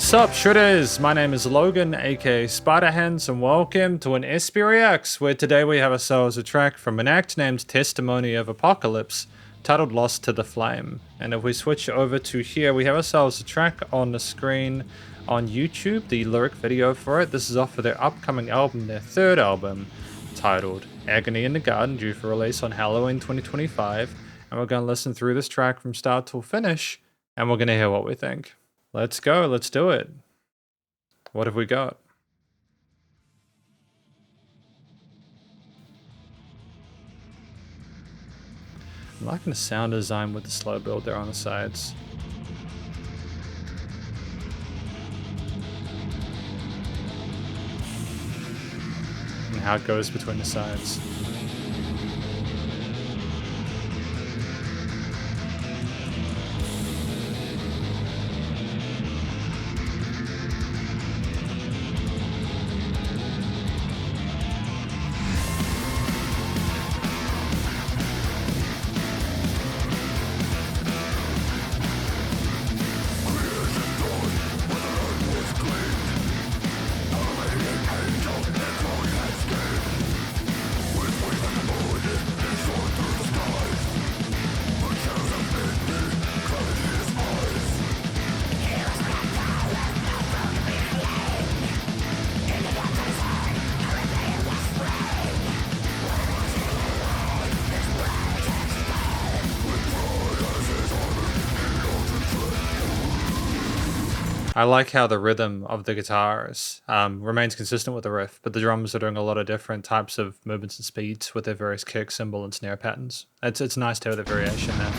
Sup, shooters! My name is Logan, aka SpiderHandz, and welcome to an SP Reacts, where today we have ourselves a track from an act named Testimony of Apocalypse, titled Lost to the Flame. And if we switch over to here, we have ourselves a track on the screen on YouTube, the lyric video for it. This is off of their upcoming album, their third album, titled Agony in the Garden, due for release on Halloween 2025. And we're going to listen through this track from start till finish, and we're going to hear what we think. Let's go, let's do it. What have we got? I'm liking the sound design with the slow build there on the sides. And how it goes between the sides. I like how the rhythm of the guitars remains consistent with the riff, but the drums are doing a lot of different types of movements and speeds with their various kick, cymbal, and snare patterns. It's nice to have the variation there.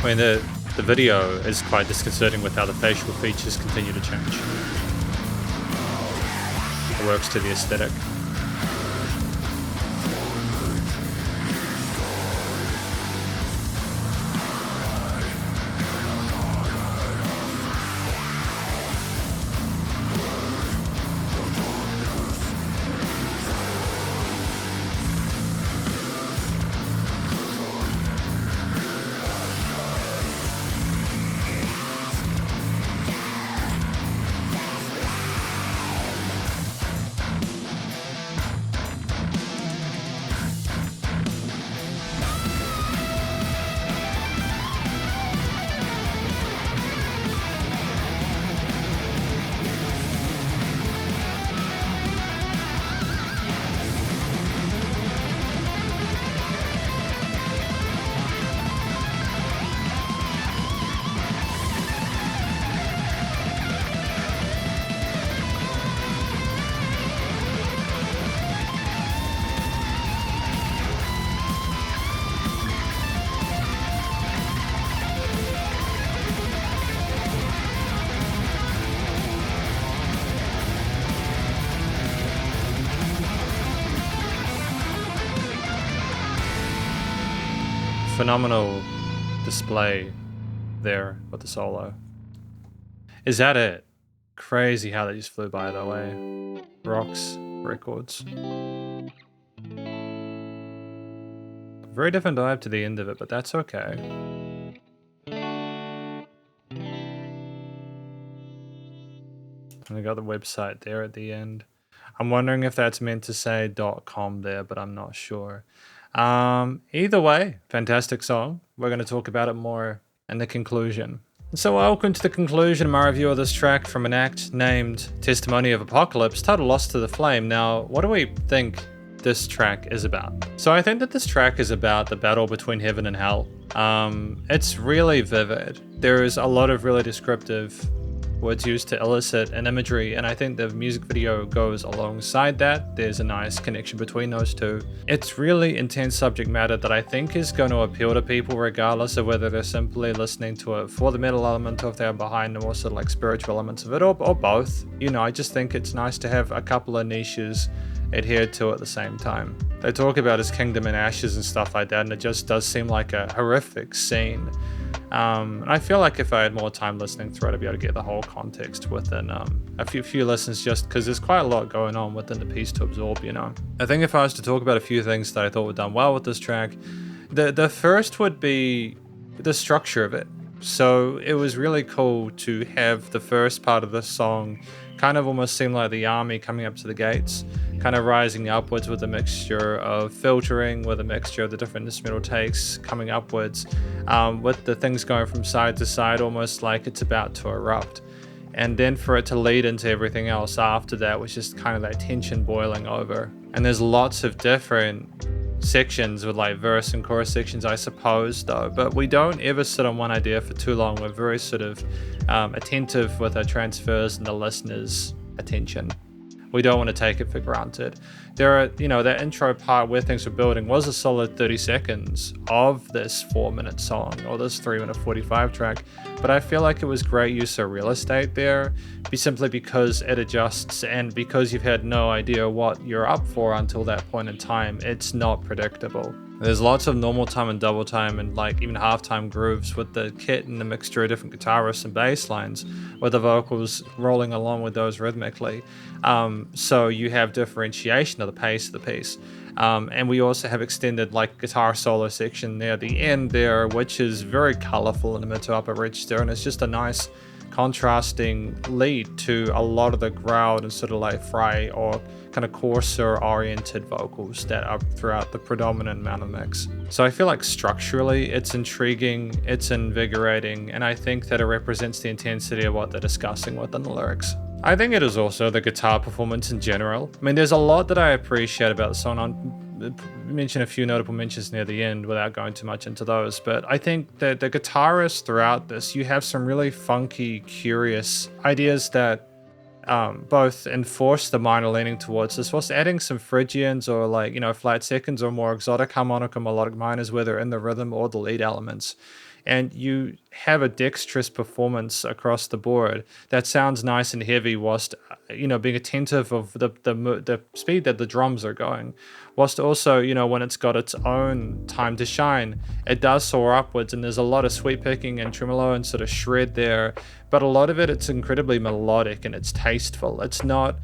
I mean, the video is quite disconcerting with how the facial features continue to change. It works to the aesthetic. Phenomenal display there with the solo. Is that it? Crazy how that just flew by that way. Rocks Records. Very different vibe to the end of it, but that's okay. And we got the website there at the end. I'm wondering if that's meant to say .com there, but I'm not sure. Either way, fantastic song. We're going to talk about it more in the conclusion. So welcome to the conclusion of my review of this track from an act named Testimony of Apocalypse, titled Lost to the Flame. Now, what do we think this track is about. So I think that this track is about the battle between heaven and hell. It's really vivid. There is a lot of really descriptive words used to elicit an imagery, and I think the music video goes alongside that. There's a nice connection between those two. It's really intense subject matter that I think is going to appeal to people regardless of whether they're simply listening to it for the metal element or if they're behind the more sort of like spiritual elements of it, or both. You know, I just think it's nice to have a couple of niches adhered to at the same time. They talk about his kingdom in ashes and stuff like that, and it just does seem like a horrific scene. And I feel like if I had more time listening through it, I'd be able to get the whole context within a few listens, just because there's quite a lot going on within the piece to absorb, you know. I think if I was to talk about a few things that I thought were done well with this track, the first would be the structure of it. So it was really cool to have the first part of the song kind of almost seem like the army coming up to the gates, kind of rising upwards with a mixture of filtering, with a mixture of the different instrumental takes coming upwards, with the things going from side to side, almost like it's about to erupt. And then for it to lead into everything else after that, which is kind of that tension boiling over. And there's lots of different sections with like verse and chorus sections, I suppose, though, but we don't ever sit on one idea for too long. We're very sort of attentive with our transfers and the listener's attention. We don't want to take it for granted. There are, you know, that intro part where things were building was a solid 30 seconds of this 4-minute song, or this 3-minute 45 track, but I feel like it was great use of real estate there, simply because it adjusts, and because you've had no idea what you're up for until that point in time, it's not predictable. There's lots of normal time and double time and like even halftime grooves with the kit and the mixture of different guitar riffs and bass lines, with the vocals rolling along with those rhythmically. So you have differentiation of the pace of the piece. And we also have extended like guitar solo section near the end there, which is very colorful in the mid to upper register, and it's just a nice contrasting lead to a lot of the growled and sort of like fry or kind of coarser oriented vocals that are throughout the predominant amount of mix. So I feel like structurally it's intriguing, it's invigorating, and I think that it represents the intensity of what they're discussing within the lyrics. I think it is also the guitar performance in general. I mean, there's a lot that I appreciate about the song. I'll mention a few notable mentions near the end without going too much into those, but I think that the guitarists throughout this, you have some really funky, curious ideas that both enforce the minor leaning towards this, whilst adding some Phrygians or like, you know, flat seconds or more exotic harmonic or melodic minors, whether in the rhythm or the lead elements. And you have a dexterous performance across the board that sounds nice and heavy, whilst, you know, being attentive of the speed that the drums are going, whilst also, you know, when it's got its own time to shine, it does soar upwards, and there's a lot of sweep picking and tremolo and sort of shred there, but a lot of it, it's incredibly melodic and it's tasteful. It's not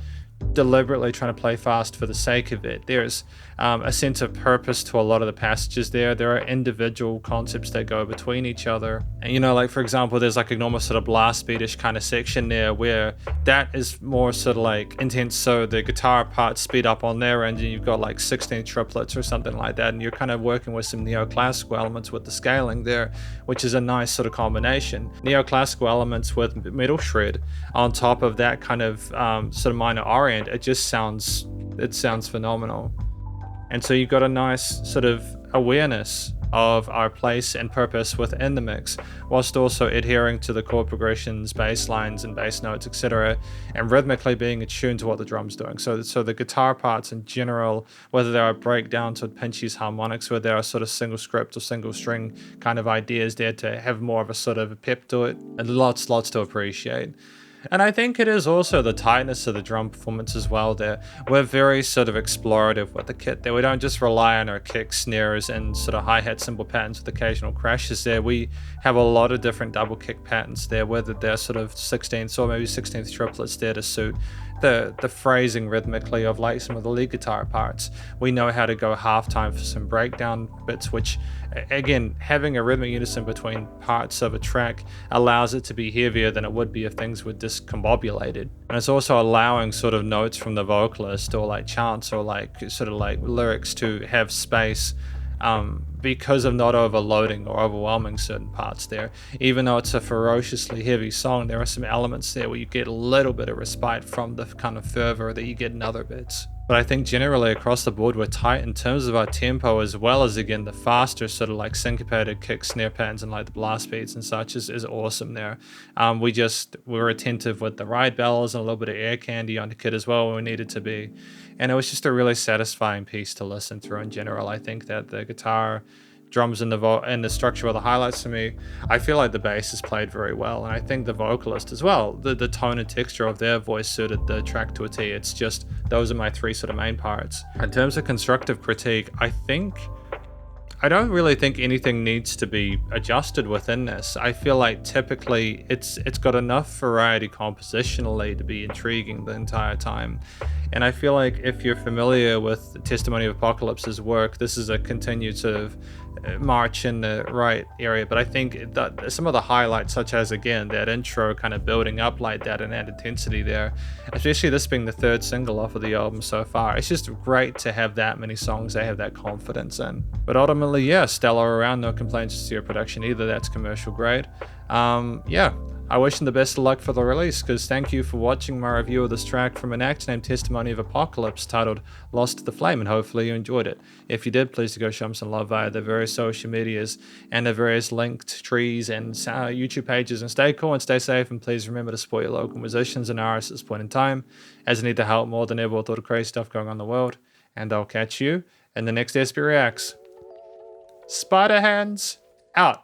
deliberately trying to play fast for the sake of it. There's a sense of purpose to a lot of the passages there. There are individual concepts that go between each other. And, you know, like for example, there's like an almost sort of blast beatish kind of section there where that is more sort of like intense. So the guitar parts speed up on their end, and you've got like 16 triplets or something like that. And you're kind of working with some neoclassical elements with the scaling there, which is a nice sort of combination. Neoclassical elements with metal shred on top of that kind of sort of minor orient. It just sounds phenomenal. And so you've got a nice sort of awareness of our place and purpose within the mix, whilst also adhering to the chord progressions, bass lines and bass notes, etc., and rhythmically being attuned to what the drum's doing. So the guitar parts in general, whether they are breakdowns or pinchies, harmonics, where there are sort of single script or single string kind of ideas there to have more of a sort of a pep to it, and lots to appreciate. And I think it is also the tightness of the drum performance as well there. We're very sort of explorative with the kit there. We don't just rely on our kick, snares, and sort of hi-hat cymbal patterns with occasional crashes there. We have a lot of different double kick patterns there, whether they're sort of 16th or maybe 16th triplets there to suit the phrasing rhythmically of like some of the lead guitar parts. We know how to go halftime for some breakdown bits, which again, having a rhythmic unison between parts of a track allows it to be heavier than it would be if things were discombobulated. And it's also allowing sort of notes from the vocalist or like chants or like sort of like lyrics to have space because of not overloading or overwhelming certain parts there. Even though it's a ferociously heavy song, there are some elements there where you get a little bit of respite from the kind of fervor that you get in other bits. But I think generally across the board, we're tight in terms of our tempo, as well as, again, the faster sort of like syncopated kick snare patterns and like the blast beats and such is awesome there. We were attentive with the ride bells and a little bit of air candy on the kit as well when we needed to be. And it was just a really satisfying piece to listen through in general. I think that the guitar, drums and the structure are the highlights for me. I feel like the bass is played very well, and I think the vocalist as well, the tone and texture of their voice suited the track to a T. It's just, those are my three sort of main parts. In terms of constructive critique, I don't really think anything needs to be adjusted within this. I feel like typically it's got enough variety compositionally to be intriguing the entire time. And I feel like if you're familiar with Testimony of Apocalypse's work, this is a continued sort of march in the right area. But I think that some of the highlights, such as, again, that intro kind of building up like that and that intensity there, especially this being the third single off of the album so far, it's just great to have that many songs they have that confidence in. But ultimately, yeah, stellar around, no complaints to your production either. That's commercial grade. Yeah, I wish them the best of luck for the release, because thank you for watching my review of this track from an act named Testimony of Apocalypse titled Lost to the Flame, and hopefully you enjoyed it. If you did, please do go show them some love via their various social medias and their various linked trees and YouTube pages, and stay cool and stay safe, and please remember to support your local musicians and artists at this point in time, as they need the help more than ever with all the crazy stuff going on in the world. And I'll catch you in the next SB Reacts. SpiderHandz out.